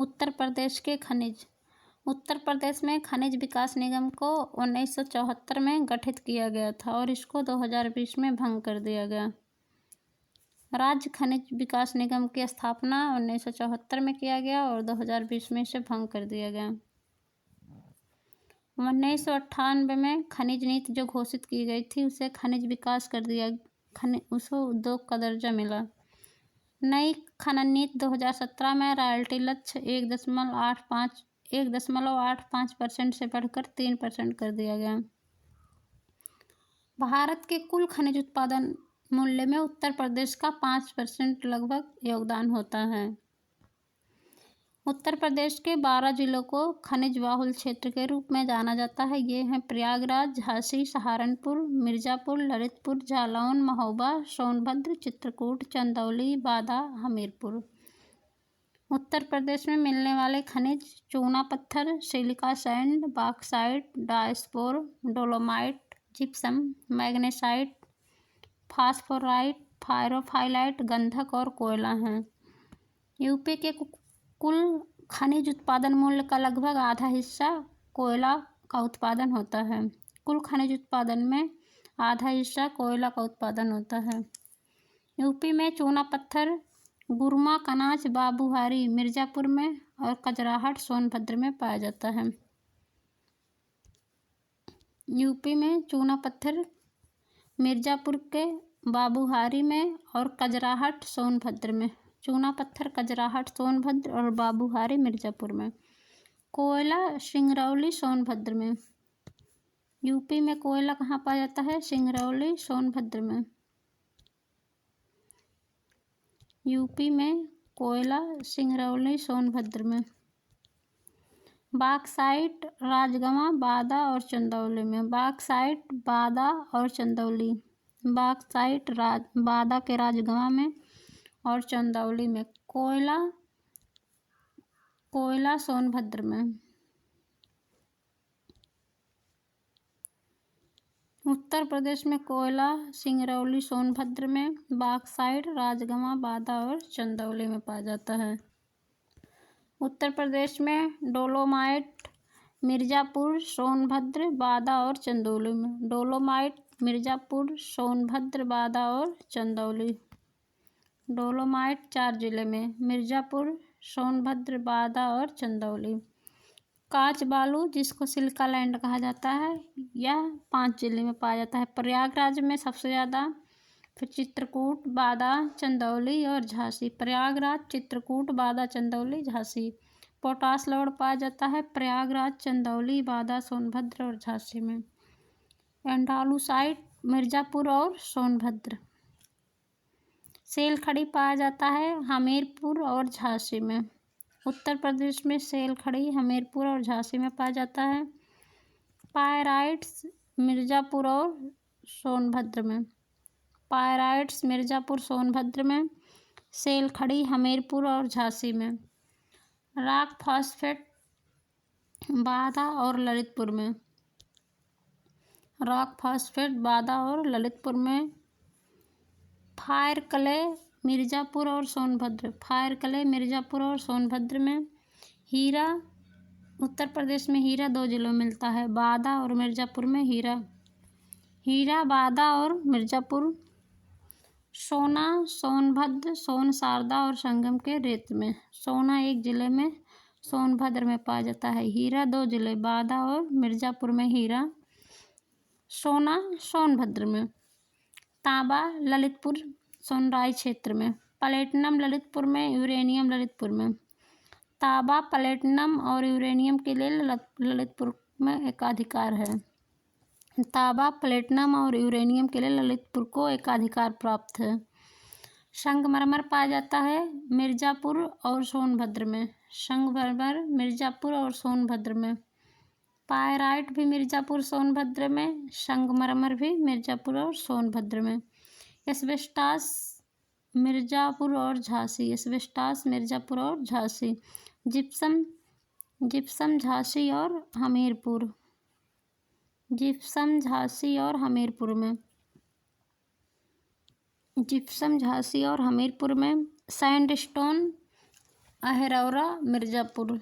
उत्तर प्रदेश के खनिज। उत्तर प्रदेश में खनिज विकास निगम को 1974 में गठित किया गया था और इसको 2020 में भंग कर दिया गया। राज्य खनिज विकास निगम की स्थापना 1974 में किया गया और 2020 में इसे भंग कर दिया गया। 1998 में खनिज नीति जो घोषित की गई थी उसे खनिज विकास कर दिया, उसको उद्योग का दर्जा मिला। नई खनन नीति 2017 में रॉयल्टी लक्ष्य 1.85% से बढ़कर 3% कर दिया गया। भारत के कुल खनिज उत्पादन मूल्य में उत्तर प्रदेश का 5% लगभग योगदान होता है। उत्तर प्रदेश के 12 जिलों को खनिज बाहुल क्षेत्र के रूप में जाना जाता है। ये हैं प्रयागराज, झांसी, सहारनपुर, मिर्ज़ापुर, ललितपुर, जालौन, महोबा, सोनभद्र, चित्रकूट, चंदौली, बादा, हमीरपुर। उत्तर प्रदेश में मिलने वाले खनिज चूना पत्थर, silica sand, bauxite, diaspore, dolomite, gypsum, magnesite, phosphorite, pyrophyllite, गंधक और कोयला हैं। यूपी के कुल खनिज उत्पादन मूल्य का लगभग आधा हिस्सा कोयला का उत्पादन होता है। कुल खनिज उत्पादन में आधा हिस्सा कोयला का उत्पादन होता है। यूपी में चूना पत्थर गुरमा, कनाज, बाबूहारी मिर्ज़ापुर में और कजराहट सोनभद्र में पाया जाता है। यूपी में चूना पत्थर मिर्ज़ापुर के बाबूहारी में और कजराहट सोनभद्र में, चूना पत्थर कजराहट सोनभद्र और बाबूहारी मिर्ज़ापुर में। कोयला सिंगरौली सोनभद्र में। यूपी में कोयला कहाँ पाया जाता है? सिंगरौली सोनभद्र में। यूपी में कोयला सिंगरौली सोनभद्र में। बॉक्साइट राजगमा, बादा और चंदौली में। बॉक्साइट बादा और चंदौली। बॉक्साइट बादा के राजगमा में और चंदौली में। कोयला सोनभद्र में। उत्तर प्रदेश में कोयला सिंगरौली सोनभद्र में, बॉक्साइट राजगमा, बादा और चंदौली में पाया जाता है। उत्तर प्रदेश में डोलोमाइट मिर्ज़ापुर, सोनभद्र, बादा और चंदौली में। डोलोमाइट मिर्ज़ापुर, सोनभद्र, बादा और चंदौली। डोलोमाइट 4 जिले में, मिर्ज़ापुर, सोनभद्र, बादा और चंदौली। काच बालू जिसको सिल्का लैंड कहा जाता है, यह 5 जिले में पाया जाता है। प्रयागराज में सबसे ज़्यादा, फिर चित्रकूट, बादा, चंदौली और झांसी। प्रयागराज, चित्रकूट, बादा, चंदौली, झांसी। पोटास लवण पाया जाता है प्रयागराज, चंदौली, बादा, सोनभद्र और झांसी में। एंडालुसाइट मिर्ज़ापुर और सोनभद्र। सेल खड़ी पाया जाता है हमीरपुर और झांसी में। उत्तर प्रदेश में सेल खड़ी हमीरपुर और झांसी में पाया जाता है। पायराइट्स मिर्ज़ापुर और सोनभद्र में। पायराइट्स मिर्ज़ापुर, सोनभद्र में। सेल खड़ी हमीरपुर और झांसी में। रॉक फॉस्फेट बादा और ललितपुर में। रॉक फॉस्फेट बादा और ललितपुर में। फायर क्ले मिर्ज़ापुर और सोनभद्र। फायर क्ले मिर्ज़ापुर और सोनभद्र में। हीरा उत्तर प्रदेश में हीरा 2 जिलों में मिलता है, बादा और मिर्ज़ापुर में। हीरा बादा और मिर्ज़ापुर। सोना सोनभद्र, सोन शारदा और संगम के रेत में। सोना 1 जिले में सोनभद्र में पाया जाता है। हीरा 2 जिले, बादा और मिर्ज़ापुर में हीरा। सोना सोनभद्र में। तांबा ललितपुर सोनराई क्षेत्र में। प्लेटिनम ललितपुर में, यूरेनियम ललितपुर में। तांबा, प्लेटिनम और यूरेनियम के लिए ललितपुर में एकाधिकार है। तांबा, प्लेटिनम और यूरेनियम के लिए ललितपुर को एकाधिकार प्राप्त है। संगमरमर पाया जाता है मिर्ज़ापुर और सोनभद्र में। संगमरमर मिर्ज़ापुर और सोनभद्र में। पायराइट भी मिर्ज़ापुर सोनभद्र में। संगमरमर भी मिर्ज़ापुर और सोनभद्र में। एस्बेस्टास मिर्ज़ापुर और झांसी। एस्बेस्टास मिर्ज़ापुर और झांसी। जिप्सम झांसी और हमीरपुर। जिप्सम झांसी और हमीरपुर में। जिप्सम झांसी और हमीरपुर में। सैंडस्टोन अहिरौरा मिर्ज़ापुर।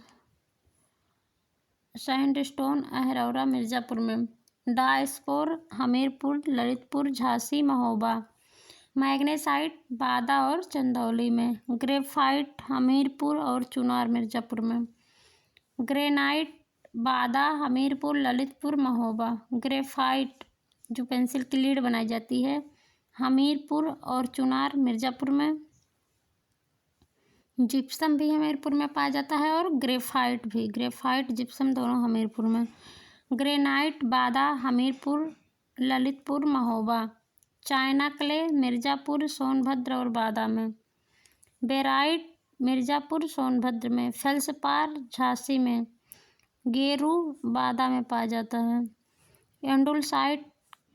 सैंडस्टोन अहिरौरा मिर्ज़ापुर में। डायस्पोर हमीरपुर, ललितपुर, झांसी, महोबा। मैग्नेसाइट बादा और चंदौली में। ग्रेफाइट हमीरपुर और चुनार मिर्ज़ापुर में। ग्रेनाइट बादा, हमीरपुर, ललितपुर, महोबा। ग्रेफाइट जो पेंसिल की लीड बनाई जाती है, हमीरपुर और चुनार मिर्ज़ापुर में। जिप्सम भी हमीरपुर में पाया जाता है और ग्रेफाइट भी। ग्रेफाइट जिप्सम दोनों हमीरपुर में। ग्रेनाइट बादा, हमीरपुर, ललितपुर, महोबा। चाइना क्ले मिर्ज़ापुर, सोनभद्र और बादा में। बेराइट मिर्ज़ापुर, सोनभद्र में। फेल्सपार झांसी में। गेरू बादा में पाया जाता है। एंडुलसाइट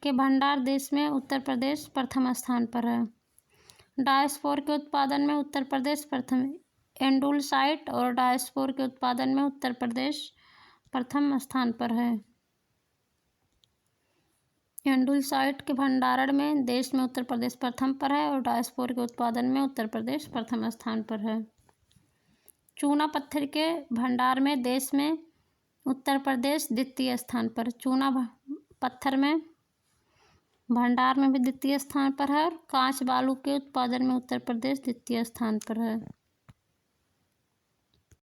के भंडार देश में उत्तर प्रदेश प्रथम स्थान पर है। डायस्पोर के उत्पादन में उत्तर प्रदेश प्रथम। एंडुलसाइट और डायस्पोर के उत्पादन में उत्तर प्रदेश प्रथम स्थान पर है। एंडुलसाइट के भंडारण में देश में उत्तर प्रदेश प्रथम पर है और डायस्पोर के उत्पादन में उत्तर प्रदेश प्रथम स्थान पर है। चूना पत्थर के भंडार में देश में उत्तर प्रदेश द्वितीय स्थान पर। चूना पत्थर में भंडार में भी द्वितीय स्थान पर है और कांच बालू के उत्पादन में उत्तर प्रदेश द्वितीय स्थान पर है।